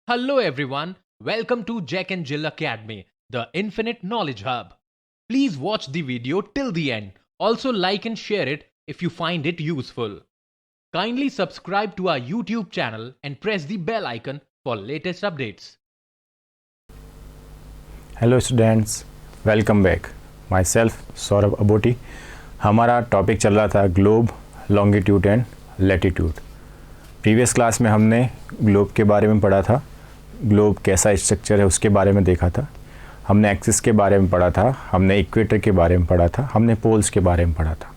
Hello everyone, welcome to Jack and Jill Academy, the Infinite Knowledge Hub. Please watch the video till the end. Also like and share it if you find it useful. Kindly subscribe to our YouTube channel and press the bell icon for latest updates. Hello students, welcome back. Myself Saurabh Aboti. हमारा topic चल रहा था globe, longitude and latitude. Previous class में हमने globe के बारे में पढ़ा था, ग्लोब कैसा स्ट्रक्चर है उसके बारे में देखा था, हमने एक्सिस के बारे में पढ़ा था, हमने इक्वेटर के बारे में पढ़ा था, हमने पोल्स के बारे में पढ़ा था,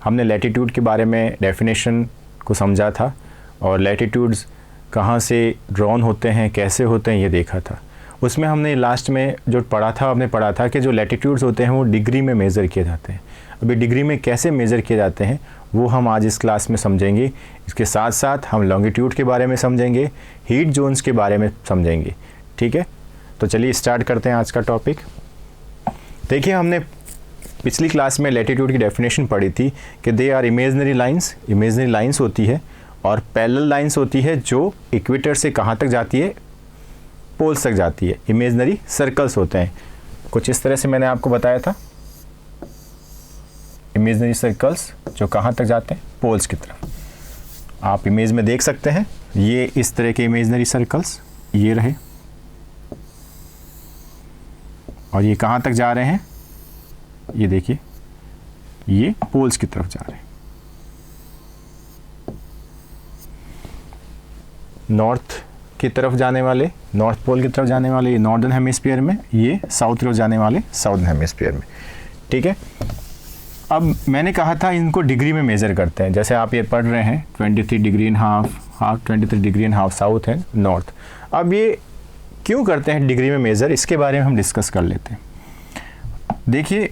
हमने लैटिट्यूड के बारे में डेफिनेशन को समझा था और लैटिट्यूड्स कहाँ से ड्रॉन होते हैं, कैसे होते हैं, ये देखा था। उसमें हमने लास्ट में जो पढ़ा था, हमने पढ़ा था कि जो लैटिट्यूड्स होते हैं वो डिग्री में मेज़र किए जाते हैं। अभी डिग्री में कैसे मेज़र किए जाते हैं वो हम आज इस क्लास में समझेंगे। इसके साथ साथ हम लॉन्गिट्यूड के बारे में समझेंगे, हीट जोन्स के बारे में समझेंगे। ठीक है, तो चलिए स्टार्ट करते हैं आज का टॉपिक। देखिए, हमने पिछली क्लास में लैटिट्यूड की डेफिनेशन पढ़ी थी कि they are imaginary lines. Imaginary lines होती है और पैरेलल लाइंस होती है जो इक्वेटर से कहाँ तक जाती है, पोल्स तक जाती है। इमेजनरी सर्कल्स होते हैं, कुछ इस तरह से मैंने आपको बताया था। इमेजनरी सर्कल्स जो कहाँ तक जाते हैं, पोल्स की तरफ। आप इमेज में देख सकते हैं, ये इस तरह के इमेजनरी सर्कल्स ये रहे और ये कहाँ तक जा रहे हैं, ये देखिए, ये पोल्स की तरफ जा रहे हैं। नॉर्थ की तरफ जाने वाले, नॉर्थ पोल की तरफ जाने वाले ये नॉर्दर्न हेमिस्फीयर में, ये साउथ की तरफ जाने वाले साउदर्न हेमिस्फीयर में। ठीक है, अब मैंने कहा था इनको डिग्री में मेज़र करते हैं। जैसे आप ये पढ़ रहे हैं 23 degree and half 23 degree and half south and north. अब ये क्यों करते हैं डिग्री में मेज़र, इसके बारे में हम डिस्कस कर लेते हैं। देखिए,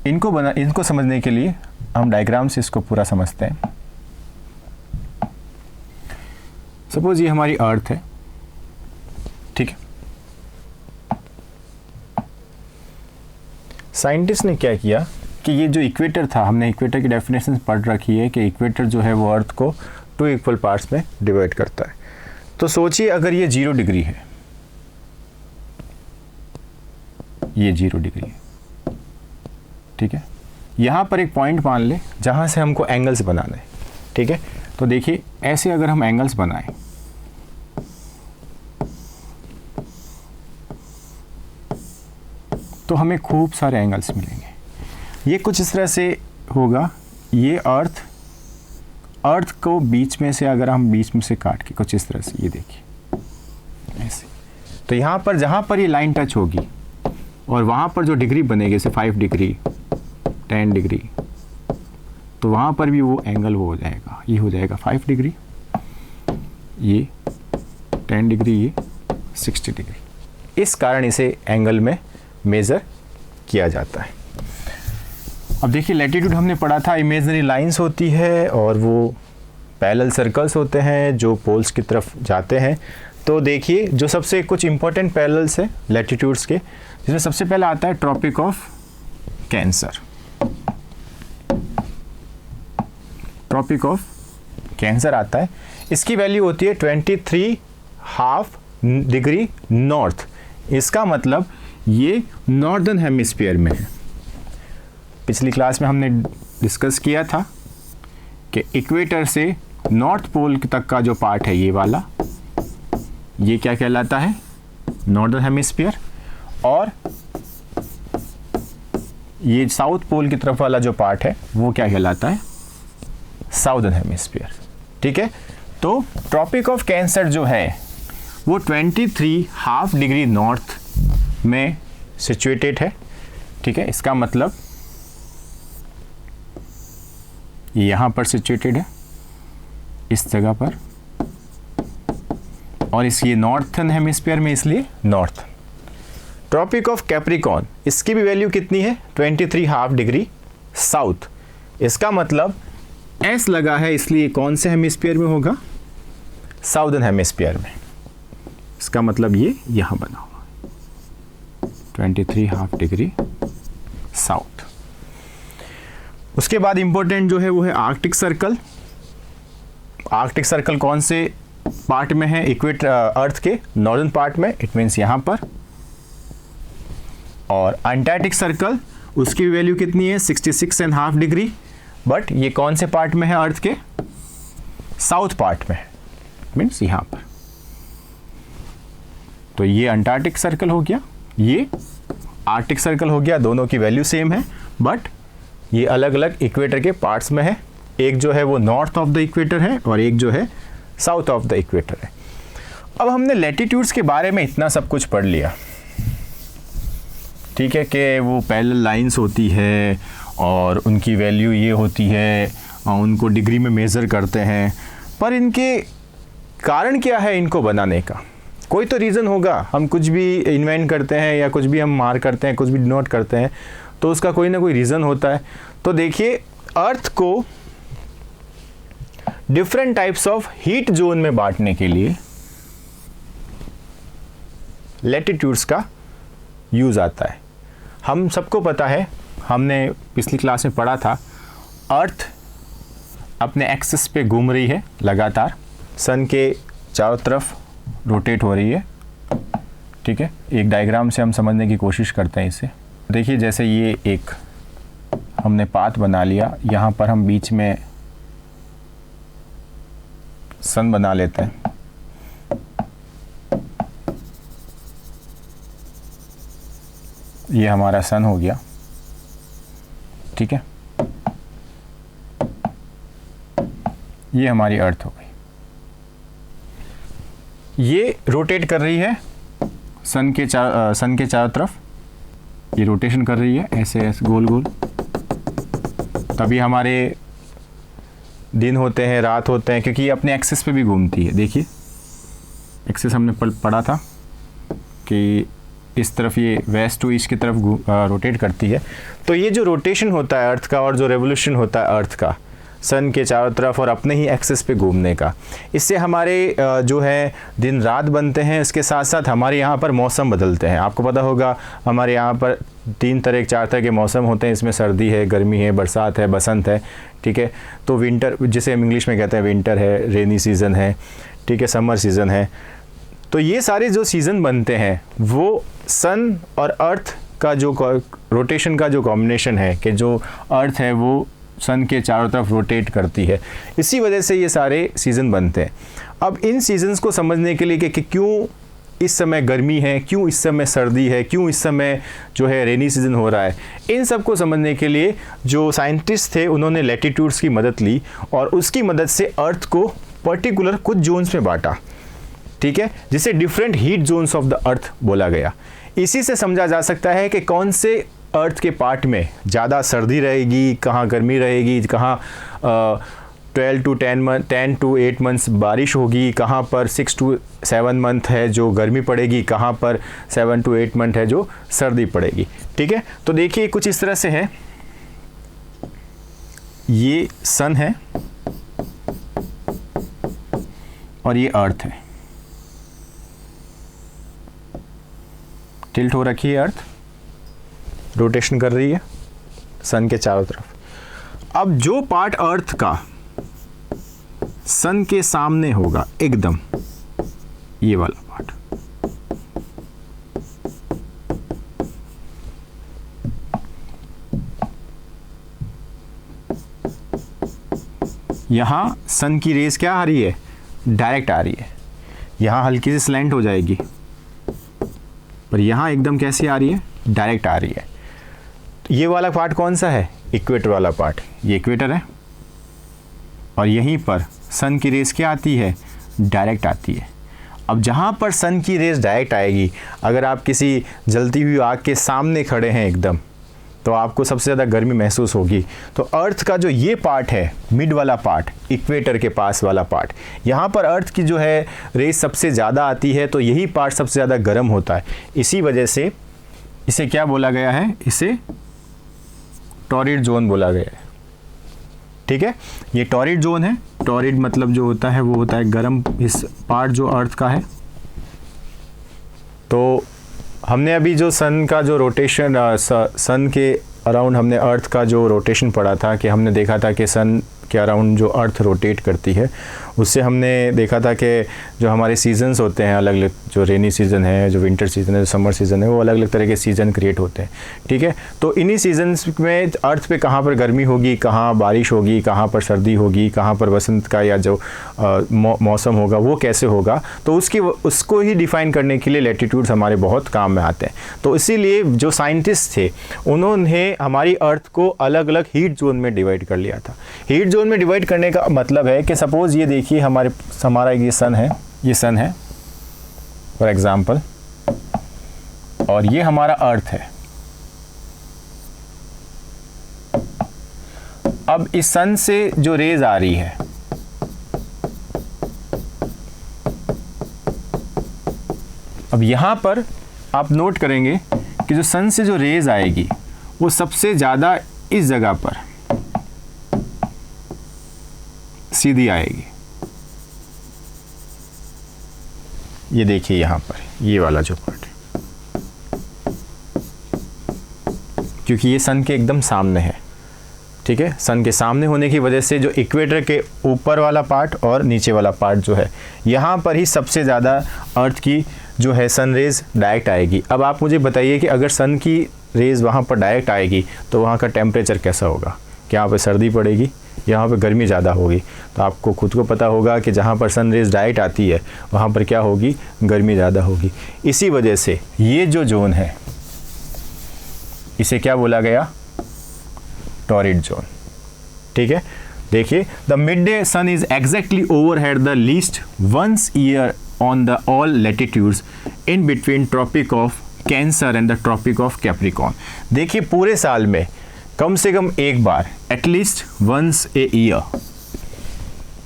इनको समझने के लिए हम डायग्राम से इसको पूरा समझते हैं। सपोज ये हमारी अर्थ है, ठीक है। साइंटिस्ट ने क्या किया कि ये जो इक्वेटर था, हमने इक्वेटर की डेफिनेशन पढ़ रखी है कि इक्वेटर जो है वो अर्थ को 2 इक्वल पार्ट्स में डिवाइड करता है। तो सोचिए अगर ये 0 डिग्री है, ये 0 डिग्री है, ठीक है। यहाँ पर एक पॉइंट मान ले जहाँ से हमको एंगल्स बनाना है, ठीक है। तो देखिए, ऐसे अगर हम एंगल्स बनाएं तो हमें खूब सारे एंगल्स मिलेंगे। ये कुछ इस तरह से होगा, ये अर्थ को बीच में से अगर हम बीच में से काट के कुछ इस तरह से, ये देखिए ऐसे, तो यहाँ पर जहाँ पर ये लाइन टच होगी और वहाँ पर जो डिग्री बनेगी, जैसे 5 डिग्री 10 डिग्री, तो वहाँ पर भी वो एंगल वो हो जाएगा, ये हो जाएगा 5 डिग्री, ये 10 डिग्री, ये 60 डिग्री। इस कारण इसे एंगल में मेज़र किया जाता है। अब देखिए, लैटिट्यूड हमने पढ़ा था, इमेजनरी लाइंस होती है और वो पैरेलल सर्कल्स होते हैं जो पोल्स की तरफ जाते हैं। तो देखिए, जो सबसे कुछ इंपॉर्टेंट पैरेलल्स है लैटिट्यूड्स के, जिसमें सबसे पहले आता है tropic of cancer. Tropic of cancer आता है, इसकी वैल्यू होती है 23.5 डिग्री नॉर्थ। इसका मतलब ये नॉर्दर्न हेमिस्फीयर में है। पिछली क्लास में हमने डिस्कस किया था कि इक्वेटर से नॉर्थ पोल तक का जो पार्ट है ये वाला, ये क्या कहलाता है, नॉर्दर्न हेमिस्फीयर, और ये साउथ पोल की तरफ वाला जो पार्ट है वो क्या कहलाता है, साउदर्न हेमिस्फीयर। ठीक है, तो ट्रॉपिक ऑफ कैंसर जो है वो 23.5 डिग्री नॉर्थ में सिचुएटेड है। ठीक है, इसका मतलब यहाँ पर सिचुएटेड है, इस जगह पर, और ये नॉर्थन हेमिस्फीयर में, इसलिए नॉर्थ। ट्रॉपिक ऑफ कैप्रिकॉर्न, इसकी भी वैल्यू कितनी है, 23.5 डिग्री साउथ। इसका मतलब एस लगा है, इसलिए कौन से हेमिस्फीयर में होगा, साउदर्न हेमिस्फीयर में। इसका मतलब ये यहाँ बना हुआ 23.5 डिग्री साउथ। उसके बाद इंपॉर्टेंट जो है वो है आर्कटिक सर्कल। आर्कटिक सर्कल कौन से पार्ट में है? इक्वेटर, अर्थ के नॉर्दर्न पार्ट में, इट मीन्स यहाँ पर। और अंटार्कटिक सर्कल, उसकी वैल्यू कितनी है? 66.5 डिग्री, बट ये कौन से पार्ट में है? अर्थ के साउथ पार्ट में है, मीन्स यहाँ पर। तो ये अंटार्कटिक सर्कल हो गया, ये आर्कटिक सर्कल हो गया। दोनों की वैल्यू सेम है, बट ये अलग अलग इक्वेटर के पार्ट्स में है। एक जो है वो नॉर्थ ऑफ द इक्वेटर है और एक जो है साउथ ऑफ द इक्वेटर है। अब हमने लैटिट्यूड्स के बारे में इतना सब कुछ पढ़ लिया, ठीक है, कि वो पैरेलल लाइंस होती है और उनकी वैल्यू ये होती है और उनको डिग्री में मेज़र करते हैं। पर इनके कारण क्या है इनको बनाने का? कोई तो रीज़न होगा। हम कुछ भी इन्वेंट करते हैं या कुछ भी हम मार करते हैं, कुछ भी डिनोट करते हैं, तो उसका कोई ना कोई रीज़न होता है। तो देखिए, अर्थ को different types of heat zone में बांटने के लिए लैटिट्यूड्स का यूज़ आता है। हम सबको पता है, हमने पिछली क्लास में पढ़ा था, अर्थ अपने एक्सिस पे घूम रही है लगातार, सन के चारों तरफ रोटेट हो रही है, ठीक है। एक डायग्राम से हम समझने की कोशिश करते हैं इसे। देखिए, जैसे ये एक हमने पाथ बना लिया, यहाँ पर हम बीच में सन बना लेते हैं। ये हमारा सन हो गया, ठीक है। ये हमारी अर्थ हो गई। ये रोटेट कर रही है सन के चारों तरफ, ये रोटेशन कर रही है ऐसे ऐसे गोल गोल। तभी हमारे दिन होते हैं, रात होते हैं, क्योंकि ये अपने एक्सिस पे भी घूमती है। देखिए, एक्सिस हमने पढ़ा था कि इस तरफ ये वेस्ट टू ईस्ट की तरफ रोटेट करती है। तो ये जो रोटेशन होता है अर्थ का और जो रेवोल्यूशन होता है अर्थ का सन के चारों तरफ और अपने ही एक्सिस पे घूमने का, इससे हमारे जो है दिन रात बनते हैं। इसके साथ साथ हमारे यहाँ पर मौसम बदलते हैं। आपको पता होगा हमारे यहाँ पर 4 तरह के मौसम होते हैं। इसमें सर्दी है, गर्मी है, बरसात है, बसंत है, ठीक है। तो विंटर, जिसे हम इंग्लिश में कहते हैं विंटर है, रेनी सीज़न है, ठीक है, समर सीज़न है। तो ये सारे जो सीज़न बनते हैं वो सन और अर्थ का जो रोटेशन का जो कॉम्बिनेशन है, कि जो अर्थ है वो सन के चारों तरफ रोटेट करती है, इसी वजह से ये सारे सीज़न बनते हैं। अब इन सीजन्स को समझने के लिए कि क्यों इस समय गर्मी है, क्यों इस समय सर्दी है, क्यों इस समय जो है रेनी सीज़न हो रहा है, इन सब को समझने के लिए जो साइंटिस्ट थे उन्होंने लैटिट्यूड्स की मदद ली और उसकी मदद से अर्थ को पर्टिकुलर कुछ जोन्स में बांटा, ठीक है, जिसे different heat zones of the earth बोला गया। इसी से समझा जा सकता है कि कौन से अर्थ के पार्ट में ज़्यादा सर्दी रहेगी, कहाँ गर्मी रहेगी, कहाँ 10 to 8 मंथ्स बारिश होगी, कहाँ पर 6 to 7 मंथ है जो गर्मी पड़ेगी, कहाँ पर 7 to 8 मंथ है जो सर्दी पड़ेगी, ठीक है। तो देखिए कुछ इस तरह से है, ये सन है और ये अर्थ है, टिल्ट हो रखी है अर्थ, रोटेशन कर रही है सन के चारों तरफ। अब जो पार्ट अर्थ का सन के सामने होगा एकदम, ये वाला पार्ट, यहां सन की रेस क्या आ रही है, डायरेक्ट आ रही है। यहां हल्की सी स्लैंट हो जाएगी, पर यहां एकदम कैसी आ रही है, डायरेक्ट आ रही है। ये वाला पार्ट कौन सा है, इक्वेटर वाला पार्ट, ये इक्वेटर है और यहीं पर सन की रेस क्या आती है, डायरेक्ट आती है। अब जहाँ पर सन की रेस डायरेक्ट आएगी, अगर आप किसी जलती हुई आग के सामने खड़े हैं एकदम, तो आपको सबसे ज़्यादा गर्मी महसूस होगी। तो अर्थ का जो ये पार्ट है, मिड वाला पार्ट, इक्वेटर के पास वाला पार्ट, यहाँ पर अर्थ की जो है रेस सबसे ज़्यादा आती है, तो यही पार्ट सबसे ज़्यादा गर्म होता है। इसी वजह से इसे क्या बोला गया है, इसे टॉरिड जोन बोला गया है, ठीक है। ये टॉरिड जोन है, टॉरिड मतलब जो होता है वो होता है गर्म इस पार्ट जो अर्थ का है। तो हमने अभी जो सन का जो रोटेशन, सन के अराउंड हमने अर्थ का जो रोटेशन पढ़ा था कि हमने देखा था कि सन के अराउंड जो अर्थ रोटेट करती है, उससे हमने देखा था कि जो हमारे सीजन्स होते हैं अलग अलग, जो रेनी सीज़न है, जो विंटर सीज़न है, जो समर सीज़न है, वो अलग अलग तरह के सीज़न क्रिएट होते हैं। ठीक है, तो इन्हीं सीजन्स में अर्थ पे कहाँ पर गर्मी होगी, कहाँ बारिश होगी, कहाँ पर सर्दी होगी, कहाँ पर वसंत का या जो मौसम होगा वो कैसे होगा, तो उसको ही डिफ़ाइन करने के लिए लैटिट्यूड्स हमारे बहुत काम में आते हैं। तो इसीलिए जो साइंटिस्ट थे उन्होंने हमारी अर्थ को अलग अलग हीट जोन में डिवाइड कर लिया था। हीट जोन में डिवाइड करने का मतलब है कि सपोज़ ये देखिए हमारा ये सन है फॉर एग्जांपल, और ये हमारा अर्थ है। अब इस सन से जो रेज आ रही है, अब यहां पर आप नोट करेंगे कि जो सन से जो रेज आएगी वो सबसे ज़्यादा इस जगह पर सीधी आएगी। ये देखिए यहाँ पर ये वाला जो पार्ट है, क्योंकि ये सन के एकदम सामने है। ठीक है, सन के सामने होने की वजह से जो इक्वेटर के ऊपर वाला पार्ट और नीचे वाला पार्ट जो है, यहाँ पर ही सबसे ज़्यादा अर्थ की जो है सन रेज डायरेक्ट आएगी। अब आप मुझे बताइए कि अगर सन की रेज वहाँ पर डायरेक्ट आएगी तो वहाँ का टेम्परेचर कैसा होगा? क्या यहाँ पर सर्दी पड़ेगी, यहाँ पर गर्मी ज़्यादा होगी? तो आपको खुद को पता होगा कि जहाँ पर सन रेज डायरेक्ट आती है वहाँ पर क्या होगी, गर्मी ज़्यादा होगी। इसी वजह से ये जो जोन है इसे क्या बोला गया, टॉरिड जोन। ठीक है, देखिए the mid day sun is exactly overhead the least once year on the all latitudes in between tropic of cancer and the tropic of capricorn. देखिए पूरे साल में कम से कम एक बार, एटलीस्ट वंस ए ईयर,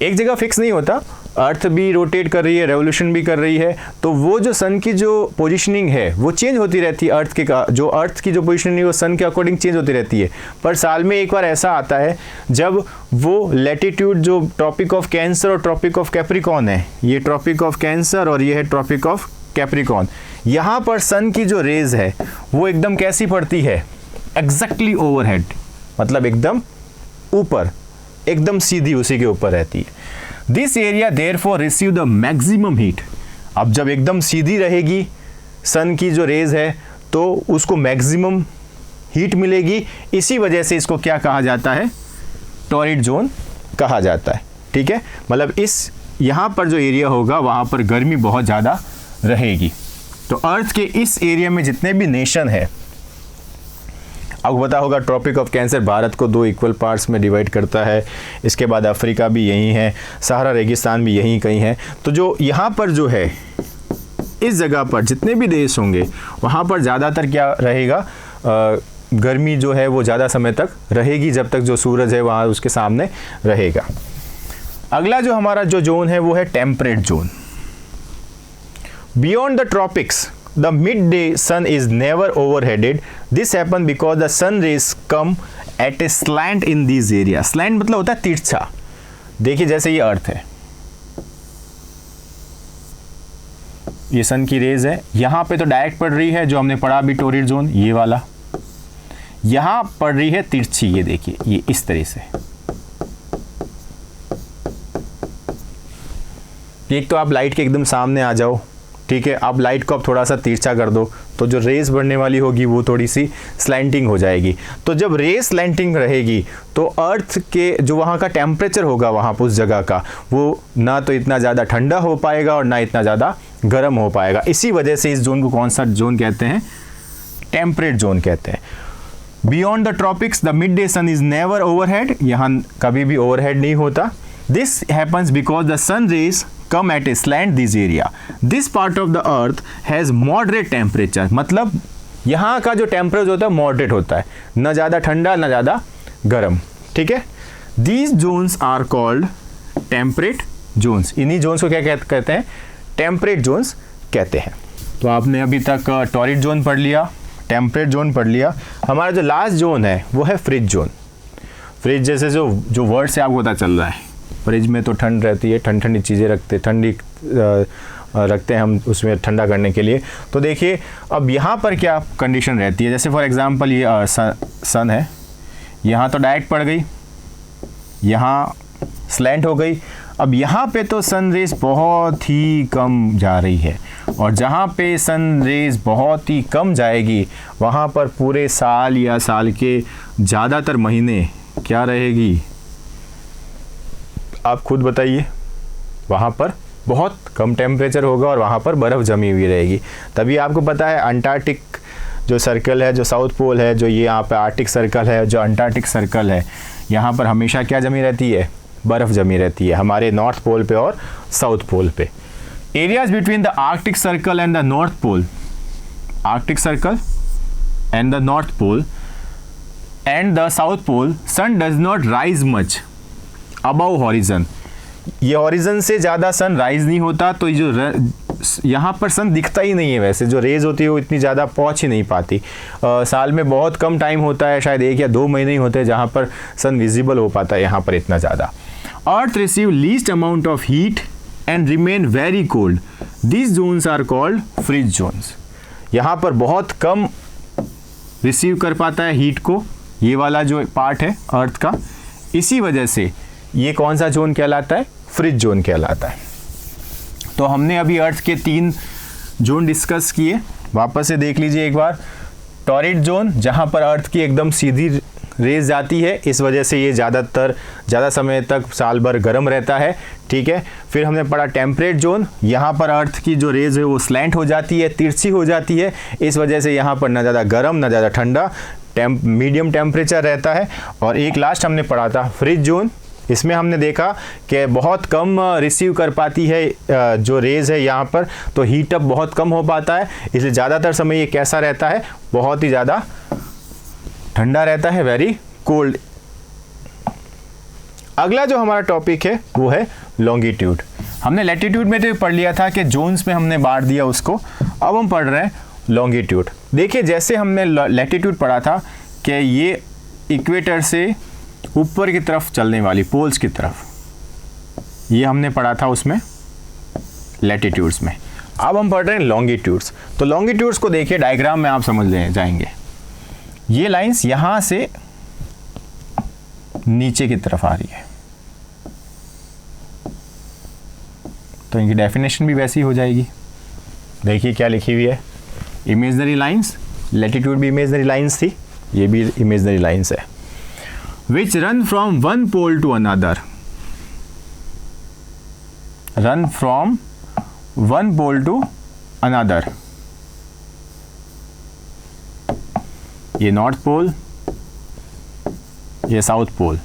एक जगह फिक्स नहीं होता, अर्थ भी रोटेट कर रही है, रेवोल्यूशन भी कर रही है, तो वो जो सन की जो पोजीशनिंग है वो चेंज होती रहती है। अर्थ की जो पोजीशनिंग है वो सन के अकॉर्डिंग चेंज होती रहती है। पर साल में एक बार ऐसा आता है जब वो लैटिट्यूड जो ट्रॉपिक ऑफ कैंसर और ट्रॉपिक ऑफ कैप्रिकॉर्न है, ये ट्रॉपिक ऑफ कैंसर और ये है ट्रॉपिक ऑफ कैप्रिकॉर्न, यहाँ पर सन की जो रेज है वो एकदम कैसी पड़ती है, एग्जैक्टली ओवरहेड, मतलब एकदम ऊपर, एकदम सीधी उसी के ऊपर रहती है। This area therefore receive the maximum heat. अब जब एकदम सीधी रहेगी सन की जो रेज है तो उसको मैक्सिमम हीट मिलेगी, इसी वजह से इसको क्या कहा जाता है, टॉरिड जोन कहा जाता है। ठीक है, मतलब इस यहाँ पर जो एरिया होगा वहाँ पर गर्मी बहुत ज़्यादा रहेगी। तो अर्थ के इस एरिया में जितने भी नेशन है, आपको पता होगा ट्रॉपिक ऑफ कैंसर भारत को 2 इक्वल पार्ट्स में डिवाइड करता है, इसके बाद अफ्रीका भी यहीं है, सहारा रेगिस्तान भी यहीं कहीं है। तो जो यहाँ पर जो है इस जगह पर जितने भी देश होंगे वहाँ पर ज़्यादातर क्या रहेगा, गर्मी जो है वो ज़्यादा समय तक रहेगी, जब तक जो सूरज है वहाँ उसके सामने रहेगा। अगला जो हमारा जो जोन है वो है temperate zone. Beyond the tropics the midday sun is never overheaded. This happens because the sun rays come at a slant in these areas. Slant मतलब होता है तिरछा। देखिए जैसे ये अर्थ है, ये सन की रेज है, यहाँ पे तो डायरेक्ट पड़ रही है, जो हमने पढ़ा भी टॉरिड जोन ये वाला, यहाँ पड़ रही है तिरछी, ये देखिए ये इस तरह से। एक तो आप लाइट के एकदम सामने आ जाओ, ठीक है, आप लाइट को आप थोड़ा सा तिरछा कर दो तो जो रेस बढ़ने वाली होगी वो थोड़ी सी स्लैंटिंग हो जाएगी। तो जब रेस स्लैंटिंग रहेगी तो अर्थ के जो वहाँ का टेम्परेचर होगा वहाँ पर उस जगह का, वो ना तो इतना ज़्यादा ठंडा हो पाएगा और ना इतना ज़्यादा गर्म हो पाएगा। इसी वजह से इस जोन को कौन सा जोन कहते हैं, टेम्परेट जोन कहते हैं। Beyond the tropics the mid day sun is never overhead, यहाँ कभी भी ओवरहेड नहीं होता। This happens because the sun rays come at a slant this area. This part of the earth has moderate temperature, मतलब यहाँ का जो temperature होता है मॉडरेट होता है, ना ज़्यादा ठंडा ना ज़्यादा गर्म। ठीक है, These zones are called temperate zones. इन्हीं जोन्स को क्या कहते हैं, टेम्परेट जोन्स कहते हैं। तो आपने अभी तक टॉरिड जोन पढ़ लिया, टेम्परेट जोन पढ़ लिया। हमारा जो लास्ट जोन है वो है फ्रिज जोन। फ्रिज जैसे जो वर्ड से आपको पता चल रहा है, फ्रिज में तो ठंड रहती है, ठंडी चीज़ें रखते, ठंडी रखते हैं हम उसमें ठंडा करने के लिए। तो देखिए अब यहाँ पर क्या कंडीशन रहती है, जैसे फॉर एग्जांपल ये सन है, यहाँ तो डायरेक्ट पड़ गई, यहाँ स्लैंट हो गई। अब यहाँ पे तो सन रेज बहुत ही कम जा रही है, और जहाँ पे सन रेज बहुत ही कम जाएगी वहाँ पर पूरे साल या साल के ज़्यादातर महीने क्या रहेगी, आप खुद बताइए, वहाँ पर बहुत कम टेम्परेचर होगा और वहाँ पर बर्फ़ जमी हुई रहेगी। तभी आपको पता है अंटार्कटिक जो सर्कल है, जो साउथ पोल है, जो ये यहाँ पे आर्टिक सर्कल है, जो अंटार्कटिक सर्कल है, यहाँ पर हमेशा क्या जमी रहती है, बर्फ़ जमी रहती है, हमारे नॉर्थ पोल पे और साउथ पोल पे। Areas between the arctic circle and the north pole, arctic circle and the north pole and the south pole, sun does not rise much above horizon. ये हॉरिजन से ज़्यादा sun rise नहीं होता, तो ये जो यहाँ पर सन दिखता ही नहीं है, वैसे जो रेज होती है वो इतनी ज़्यादा पहुँच ही नहीं पाती। साल में बहुत कम टाइम होता है, शायद 1 या 2 महीने ही होते हैं जहाँ पर सन विजिबल हो पाता है यहाँ पर इतना ज़्यादा। Earth receive least amount of heat and remain very cold, this zones are called frigid zones. यहाँ पर बहुत कम रिसीव कर पाता है हीट को, ये वाला जो पार्ट है अर्थ का, इसी वजह से ये कौन सा जोन कहलाता है, फ्रिज जोन कहलाता है। तो हमने अभी अर्थ के 3 जोन डिस्कस किए, वापस से देख लीजिए एक बार। टॉरिड जोन, जहाँ पर अर्थ की एकदम सीधी रेज जाती है, इस वजह से ये ज़्यादा समय तक साल भर गर्म रहता है, ठीक है। फिर हमने पढ़ा टेम्परेट जोन, यहाँ पर अर्थ की जो रेज है वो स्लैंट हो जाती है, तिरछी हो जाती है, इस वजह से यहाँ पर ना ज़्यादा गर्म ना ज़्यादा ठंडा, मीडियम टेम्परेचर रहता है। और एक लास्ट हमने पढ़ा था फ्रिज जोन, इसमें हमने देखा कि बहुत कम रिसीव कर पाती है जो रेज है यहाँ पर, तो हीट अप बहुत कम हो पाता है, इसलिए ज़्यादातर समय ये कैसा रहता है, बहुत ही ज़्यादा ठंडा रहता है, वेरी कोल्ड। अगला जो हमारा टॉपिक है वो है लॉन्गिट्यूड। हमने लैटिट्यूड में तो पढ़ लिया था कि जोन्स में हमने बांट दिया उसको, अब हम पढ़ रहे हैं लॉन्गिट्यूड। देखिए जैसे हमने लैटिट्यूड पढ़ा था कि ये इक्वेटर से ऊपर की तरफ चलने वाली पोल्स की तरफ, ये हमने पढ़ा था उसमें लैटिट्यूड्स में। अब हम पढ़ रहे हैं लॉन्गिट्यूड्स। तो लॉन्गिट्यूड्स को देखिए डायग्राम में आप समझ ले जाएंगे, ये लाइंस यहाँ से नीचे की तरफ आ रही है, तो इनकी डेफिनेशन भी वैसी हो जाएगी। देखिए क्या लिखी हुई है, इमेजनरी लाइंस, लैटिट्यूड भी इमेजनरी लाइंस थी, ये भी इमेजनरी लाइंस है। which run from one pole to another, run from one pole to another। ये नॉर्थ पोल, ये साउथ पोल,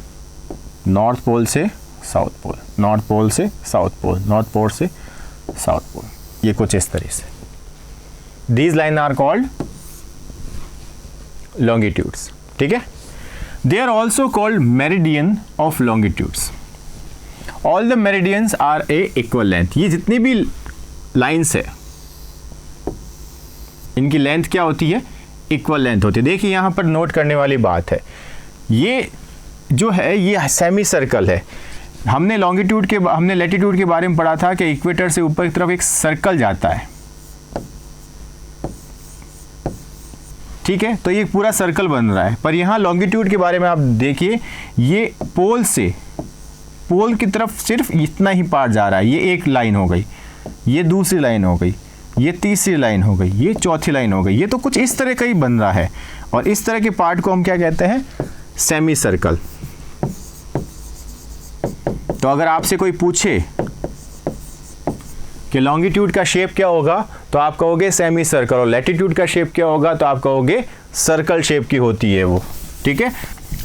नॉर्थ पोल से साउथ पोल, नॉर्थ पोल से साउथ पोल, नॉर्थ पोल से south pole, ये कुछ इस तरह से। These lines are called longitudes, ठीक है। They are also called meridian of longitudes. All the meridians are a equal length. ये जितनी भी लाइन्स है इनकी लेंथ क्या होती है, इक्वल लेंथ होती है। देखिए यहाँ पर नोट करने वाली बात है, ये जो है ये सेमी सर्कल है। हमने लैटिट्यूड के बारे में पढ़ा था कि इक्वेटर से ऊपर की तरफ एक सर्कल जाता है, ठीक है, तो ये पूरा सर्कल बन रहा है। पर यहाँ लॉन्गिट्यूड के बारे में आप देखिए, ये पोल से पोल की तरफ सिर्फ इतना ही पार्ट जा रहा है, ये एक लाइन हो गई, ये दूसरी लाइन हो गई, ये तीसरी लाइन हो गई, ये चौथी लाइन हो गई, ये तो कुछ इस तरह का ही बन रहा है। और इस तरह के पार्ट को हम क्या कहते हैं, सेमी सर्कल। तो अगर आपसे कोई पूछे कि लॉन्गिट्यूड का शेप क्या होगा, तो आप कहोगे सेमी सर्कल, और लैटिट्यूड का शेप क्या होगा, तो आप कहोगे सर्कल शेप की होती है वो, ठीक है।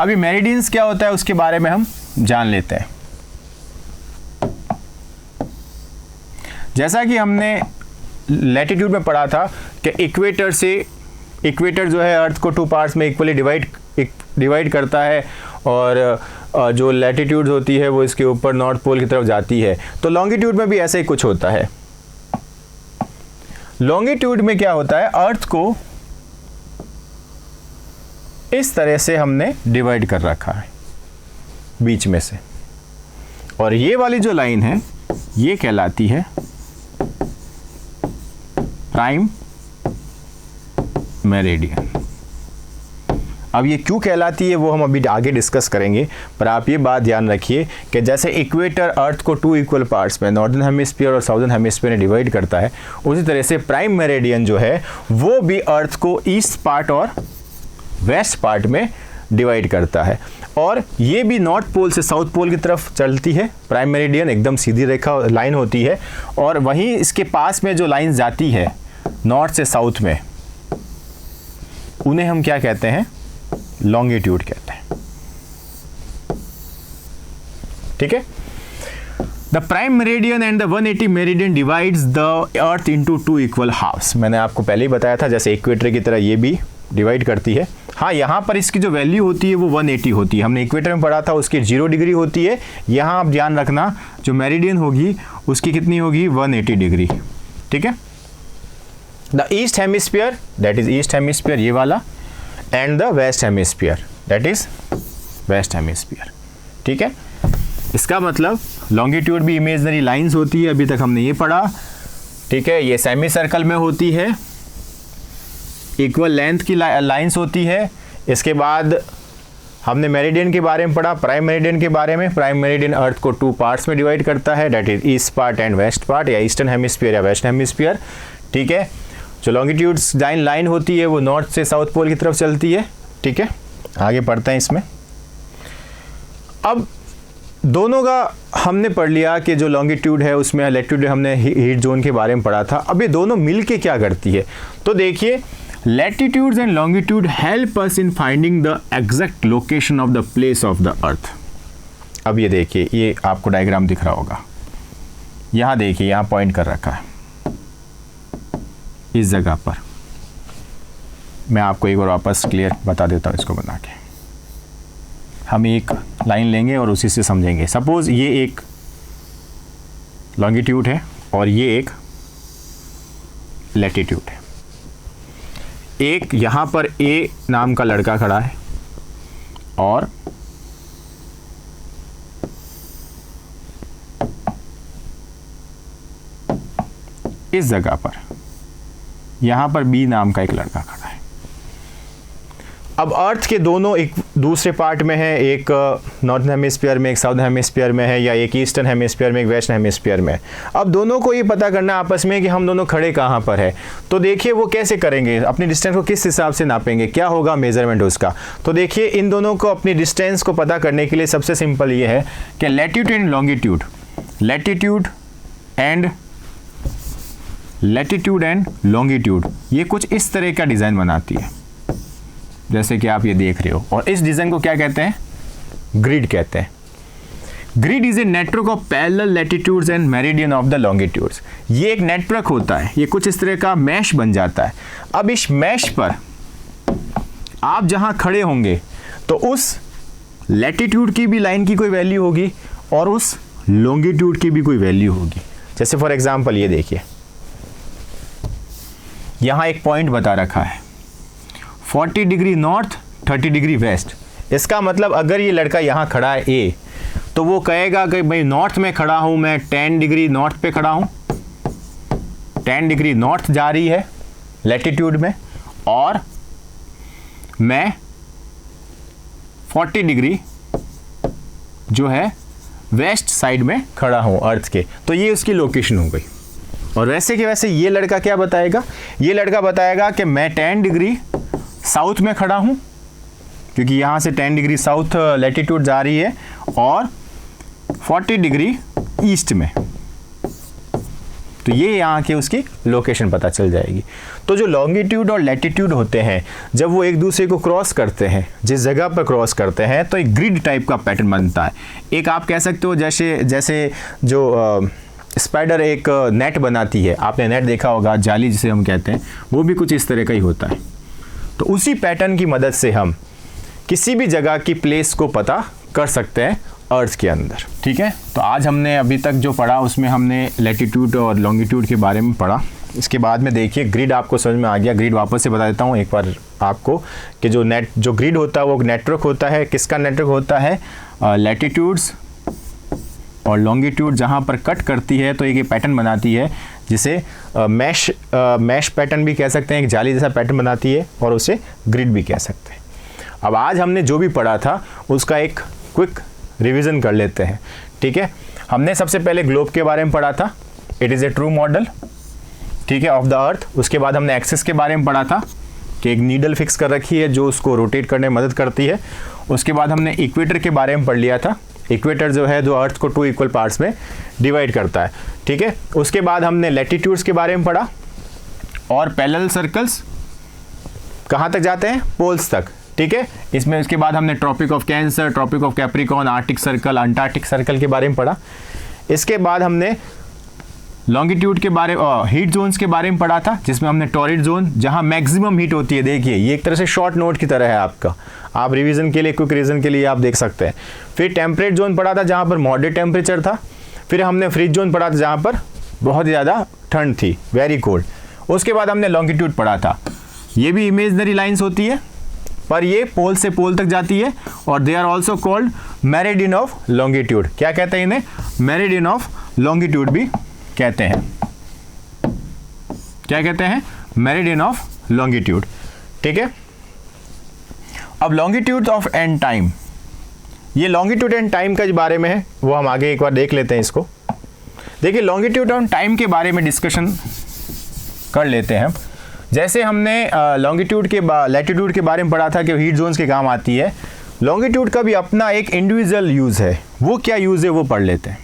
अभी मेरिडियंस क्या होता है उसके बारे में हम जान लेते हैं। जैसा कि हमने लैटिट्यूड में पढ़ा था कि इक्वेटर जो है अर्थ को 2 पार्ट्स में इक्वली डिवाइड करता है, और जो लैटिट्यूड होती है वो इसके ऊपर नॉर्थ पोल की तरफ जाती है। तो लॉन्गिट्यूड में भी ऐसा ही कुछ होता है। लॉन्गिट्यूड में क्या होता है, अर्थ को इस तरह से हमने डिवाइड कर रखा है बीच में से, और ये वाली जो लाइन है ये कहलाती है प्राइम मेरिडियन। अब ये क्यों कहलाती है वो हम अभी आगे डिस्कस करेंगे, पर आप ये बात ध्यान रखिए कि जैसे इक्वेटर अर्थ को 2 इक्वल पार्ट्स में नॉर्दर्न हेमिस्फीयर और साउदर्न हेमिस्फीयर में डिवाइड करता है, उसी तरह से प्राइम मेरिडियन जो है वो भी अर्थ को ईस्ट पार्ट और वेस्ट पार्ट में डिवाइड करता है, और ये भी नॉर्थ पोल से साउथ पोल की तरफ चलती है। प्राइम मेरिडियन एकदम सीधी रेखा लाइन होती है, और वहीं इसके पास में जो लाइन जाती है नॉर्थ से साउथ में, उन्हें हम क्या कहते हैं, लॉन्गिट्यूड कहते हैं। ठीक है। The prime meridian and the 180 meridian divides the earth into 2 equal halves. मैंने आपको पहले ही बताया था, जैसे इक्वेटर की तरह ये भी डिवाइड करती है। हाँ, यहाँ पर इसकी जो वैल्यू होती है वो 180 होती है, हमने इक्वेटर में पढ़ा था उसकी 0 डिग्री होती है। यहाँ आप ध्यान रखना जो मेरिडियन होगी उसकी कितनी होगी, 180 डिग्री। ठीक है। The east hemisphere, that is east hemisphere ये वाला, and the west hemisphere, that is west hemisphere. ठीक है। इसका मतलब लॉन्गिट्यूड भी इमेजिनरी लाइंस होती है, अभी तक हमने ये पढ़ा। ठीक है। ये सेमी सर्कल में होती है, इक्वल लेंथ की लाइंस होती है। इसके बाद हमने मेरिडियन के बारे में पढ़ा, प्राइम मेरिडियन के बारे में। प्राइम मेरिडियन अर्थ को 2 पार्ट्स में डिवाइड करता है, that is east part and west part, या ईस्टर्न हेमिस्फीयर या वेस्ट हेमिस्फीयर। ठीक है। जो लॉन्गिट्यूड्स लाइन होती है वो नॉर्थ से साउथ पोल की तरफ चलती है। ठीक है। आगे पढ़ते हैं इसमें। अब दोनों का हमने पढ़ लिया कि जो लॉन्गिट्यूड है उसमें लैटिट्यूड हमने हीट जोन के बारे में पढ़ा था। अब ये दोनों मिल के क्या करती है, तो देखिए, latitudes and longitude help us in finding the exact location of the place of the earth। अब ये देखिए, ये आपको डायग्राम दिख रहा होगा, यहाँ देखिए, यहाँ पॉइंट कर रखा है इस जगह पर। मैं आपको एक बार वापस क्लियर बता देता हूँ इसको बना के। हम एक लाइन लेंगे और उसी से समझेंगे। सपोज ये एक लॉन्गिट्यूड है और ये एक लैटिट्यूड है। एक यहाँ पर ए नाम का लड़का खड़ा है और इस जगह पर यहाँ पर बी नाम का एक लड़का खड़ा है। अब अर्थ के दोनों एक दूसरे पार्ट में है, एक नॉर्थन हेमिस्फीयर में, एक साउथर्न हेमिस्फीयर में है, या एक ईस्टर्न हेमिस्फीयर में, एक वेस्टर्न हेमिस्फीयर में। अब दोनों को ये पता करना आपस में कि हम दोनों खड़े कहाँ पर है। तो देखिए वो कैसे करेंगे, अपनी डिस्टेंस को किस हिसाब से नापेंगे, क्या होगा मेजरमेंट उसका। तो देखिए, इन दोनों को अपनी डिस्टेंस को पता करने के लिए सबसे सिंपल ये है कि latitude and longitude, latitude and longitude ये कुछ इस तरह का डिज़ाइन बनाती है, जैसे कि आप ये देख रहे हो। और इस डिज़ाइन को क्या कहते हैं, ग्रिड कहते हैं। Grid is a network of parallel latitudes and meridian of the longitudes. ये एक नेटवर्क होता है, ये कुछ इस तरह का मैश बन जाता है। अब इस मैश पर आप जहां खड़े होंगे तो उस लैटिट्यूड की भी लाइन की कोई वैल्यू होगी और उस लॉन्गिट्यूड की भी कोई वैल्यू होगी। जैसे फॉर एग्जांपल ये देखिए, यहां एक पॉइंट बता रखा है 40 डिग्री नॉर्थ 30 डिग्री वेस्ट। इसका मतलब अगर ये लड़का यहाँ खड़ा है ए, तो वो कहेगा कि भाई नॉर्थ में खड़ा हूँ मैं, 10 डिग्री नॉर्थ पे खड़ा हूँ, 10 डिग्री नॉर्थ जा रही है लैटिट्यूड में, और मैं 40 डिग्री जो है वेस्ट साइड में खड़ा हूँ अर्थ के। तो ये उसकी लोकेशन हो गई। और वैसे कि वैसे ये लड़का क्या बताएगा, ये लड़का बताएगा कि मैं 10 डिग्री साउथ में खड़ा हूँ, क्योंकि यहाँ से 10 डिग्री साउथ लैटिट्यूड जा रही है, और 40 डिग्री ईस्ट में। तो ये यहाँ के उसकी लोकेशन पता चल जाएगी। तो जो लॉन्गिट्यूड और लैटिट्यूड होते हैं, जब वो एक दूसरे को क्रॉस करते हैं, जिस जगह पर क्रॉस करते हैं, तो एक ग्रिड टाइप का पैटर्न बनता है। एक आप कह सकते हो जैसे जो स्पाइडर एक नेट बनाती है, आपने नेट देखा होगा, जाली जिसे हम कहते हैं, वो भी कुछ इस तरह का ही होता है। तो उसी पैटर्न की मदद से हम किसी भी जगह की प्लेस को पता कर सकते हैं अर्थ के अंदर। ठीक है। तो आज हमने अभी तक जो पढ़ा उसमें हमने लैटिट्यूड और लॉन्गिट्यूड के बारे में पढ़ा। इसके बाद में देखिए ग्रिड आपको समझ में आ गया। ग्रिड वापस से बता देता हूँ एक बार आपको कि जो ग्रिड होता है वो नेटवर्क होता है। किसका नेटवर्क होता है, लैटिट्यूड्स और लॉन्गिट्यूड जहाँ पर कट करती है तो एक पैटर्न बनाती है, जिसे मैश पैटर्न भी कह सकते हैं, एक जाली जैसा पैटर्न बनाती है, और उसे ग्रिड भी कह सकते हैं। अब आज हमने जो भी पढ़ा था उसका एक क्विक रिवीजन कर लेते हैं, ठीक है। हमने सबसे पहले ग्लोब के बारे में पढ़ा था, it is a true model, ठीक है, ऑफ द अर्थ। उसके बाद हमने एक्सिस के बारे में पढ़ा था कि एक नीडल फिक्स कर रखी है जो उसको रोटेट करने में मदद करती है। उसके बाद हमने इक्वेटर के बारे में पढ़ लिया था, इक्वेटर जो है जो अर्थ को 2 इक्वल पार्ट्स में डिवाइड करता है, ठीक है। उसके बाद हमने लैटिट्यूड्स के बारे में पढ़ा, और पैरेलल सर्कल्स कहाँ तक जाते हैं, पोल्स तक, ठीक है। इसमें उसके बाद हमने tropic of cancer, tropic of capricorn, arctic circle, antarctic circle के बारे में पढ़ा। इसके बाद हमने लॉन्गिट्यूड के बारे हीट जोन्स के बारे में पढ़ा था, जिसमें हमने टॉरिड जोन जहां मैक्सिमम हीट होती है, देखिए ये एक तरह से शॉर्ट नोट की तरह है आपका, आप रिवीजन के लिए, क्विक रिवीजन के लिए आप देख सकते हैं। फिर टेम्परेट जोन पढ़ा था जहां पर मॉडरेट टेम्परेचर था। फिर हमने फ्रीज जोन पढ़ा था जहां पर बहुत ज़्यादा ठंड थी, वेरी कोल्ड। उसके बाद हमने लॉन्गिट्यूड पढ़ा था, ये भी इमेजनरी लाइन्स होती है पर ये पोल से पोल तक जाती है, और they are also called meridian of longitude. क्या कहते हैं इन्हें, मेरिडियन ऑफ लॉन्गिट्यूड भी कहते हैं। क्या कहते हैं, मेरिडियन ऑफ लॉन्गिट्यूड, ठीक है। अब लॉन्गिट्यूड ऑफ एंड टाइम, ये लॉन्गिट्यूड एंड टाइम का जो बारे में है वो हम आगे एक बार देख लेते हैं इसको। देखिए लॉन्गिट्यूड एंड टाइम के बारे में डिस्कशन कर लेते हैं। जैसे हमने लॉन्गिट्यूड के लैटिट्यूड के बारे में पढ़ा था कि हीट जोन्स के काम आती है, लॉन्गिट्यूड का भी अपना एक इंडिविजुअल यूज़ है। वो क्या यूज़ है वो पढ़ लेते हैं,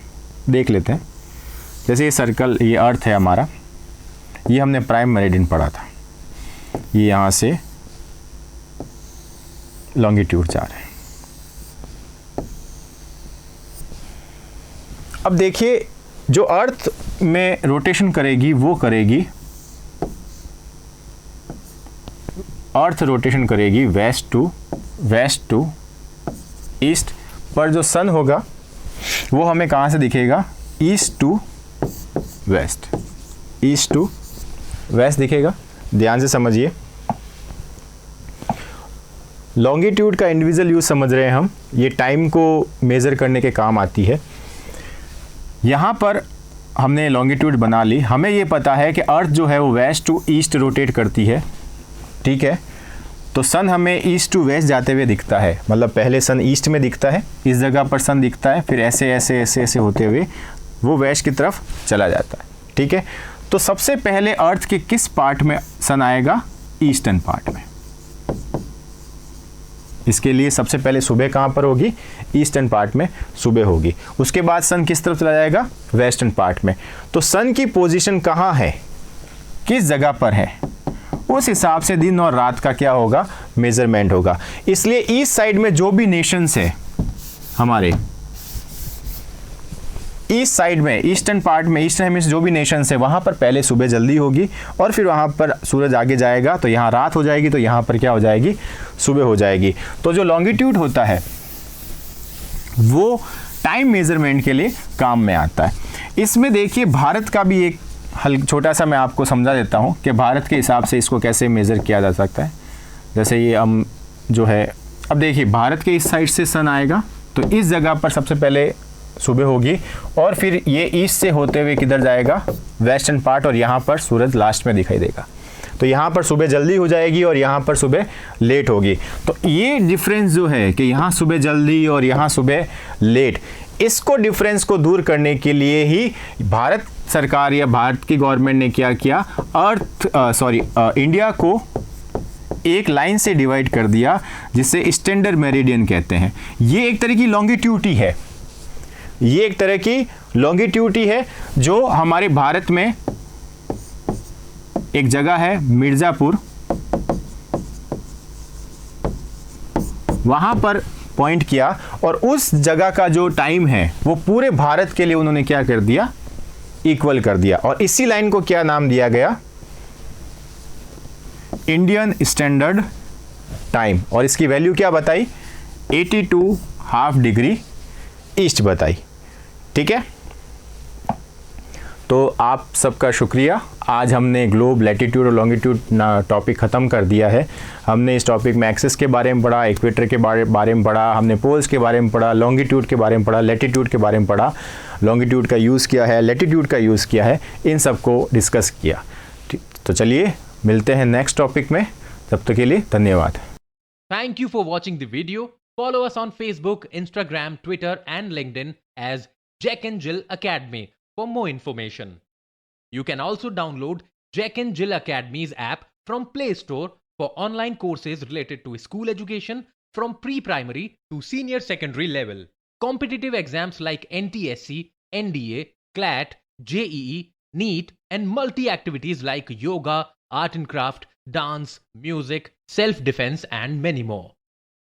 देख लेते हैं। जैसे ये सर्कल, ये अर्थ है हमारा, ये हमने प्राइम मेरिडियन पढ़ा था, ये यहाँ से लॉन्गिट्यूड जा रहे हैं। अब देखिए जो अर्थ में रोटेशन करेगी वो करेगी, अर्थ रोटेशन करेगी वेस्ट टू ईस्ट, पर जो सन होगा वो हमें कहाँ से दिखेगा, east to west, east to west दिखेगा। ध्यान से समझिए, लॉन्गिट्यूड का इंडिविजुअल यूज समझ रहे हैं हम, ये टाइम को मेज़र करने के काम आती है। यहाँ पर हमने लॉन्गिट्यूड बना ली, हमें ये पता है कि अर्थ जो है वो वेस्ट टू ईस्ट रोटेट करती है, ठीक है। तो सन हमें ईस्ट टू वेस्ट जाते हुए दिखता है, मतलब पहले सन ईस्ट में दिखता है, इस जगह पर सन दिखता है, फिर ऐसे ऐसे ऐसे ऐसे होते हुए वो वेस्ट की तरफ चला जाता है, ठीक है। तो सबसे पहले अर्थ के किस पार्ट में सन आएगा, ईस्टर्न पार्ट में। इसके लिए सबसे पहले सुबह कहाँ पर होगी, ईस्टर्न पार्ट में सुबह होगी। उसके बाद सन किस तरफ चला जाएगा, वेस्टर्न पार्ट में। तो सन की पोजीशन कहाँ है, किस जगह पर है, उस हिसाब से दिन और रात का क्या होगा, मेजरमेंट होगा। इसलिए ईस्ट साइड में जो भी नेशंस है हमारे, ईस्ट साइड में, ईस्टर्न पार्ट में, ईस्टर्न हेमिस्फीयर जो भी नेशंस है वहाँ पर पहले सुबह जल्दी होगी, और फिर वहाँ पर सूरज आगे जाएगा तो यहाँ रात हो जाएगी, तो यहाँ पर क्या हो जाएगी, सुबह हो जाएगी। तो जो लॉन्गिट्यूड होता है वो टाइम मेजरमेंट के लिए काम में आता है। इसमें देखिए भारत का भी एक छोटा सा मैं आपको समझा देता हूँ कि भारत के हिसाब से इसको कैसे मेज़र किया जा सकता है। जैसे ये हम जो है, अब देखिए भारत के इस साइड से सन आएगा तो इस जगह पर सबसे पहले सुबह होगी, और फिर ये ईस्ट से होते हुए किधर जाएगा, वेस्टर्न पार्ट, और यहाँ पर सूरज लास्ट में दिखाई देगा। तो यहाँ पर सुबह जल्दी हो जाएगी और यहाँ पर सुबह लेट होगी। तो ये डिफरेंस जो है कि यहाँ सुबह जल्दी और यहाँ सुबह लेट, इसको डिफरेंस को दूर करने के लिए ही भारत सरकार या भारत की गवर्नमेंट ने क्या किया, इंडिया को एक लाइन से डिवाइड कर दिया जिसे स्टैंडर्ड मेरिडियन कहते हैं। ये एक तरह की लॉन्गिट्यूटी है, ये एक तरह की लॉन्गिट्यूटी है जो हमारे भारत में एक जगह है मिर्ज़ापुर, वहां पर पॉइंट किया, और उस जगह का जो टाइम है वो पूरे भारत के लिए उन्होंने क्या कर दिया, इक्वल कर दिया, और इसी लाइन को क्या नाम दिया गया, इंडियन स्टैंडर्ड टाइम। और इसकी वैल्यू क्या बताई, 82.5 डिग्री ईस्ट बताई, ठीक है। तो आप सबका शुक्रिया। आज हमने ग्लोब, लैटिट्यूड और लॉन्गिट्यूड टॉपिक ख़त्म कर दिया है। हमने इस टॉपिक में एक्सिस के बारे में पढ़ा, इक्वेटर के बारे में पढ़ा, हमने पोल्स के बारे में पढ़ा, लॉन्गिट्यूड के बारे में पढ़ा, लैटिट्यूड के बारे में पढ़ा, लॉन्गिट्यूड का यूज़ किया है, लैटिट्यूड का यूज़ किया है, इन सब को डिस्कस किया। तो चलिए मिलते हैं नेक्स्ट टॉपिक में, तब तक के लिए धन्यवाद। Thank you for watching the video. Follow us on Facebook, Instagram, Twitter, and LinkedIn as Jack and Jill Academy for more information. You can also download Jack and Jill Academy's app from Play Store for online courses related to school education from pre-primary to senior secondary level. Competitive exams like NTSC, NDA, CLAT, JEE, NEET, and multi-activities like yoga, art and craft, dance, music, self-defense, and many more.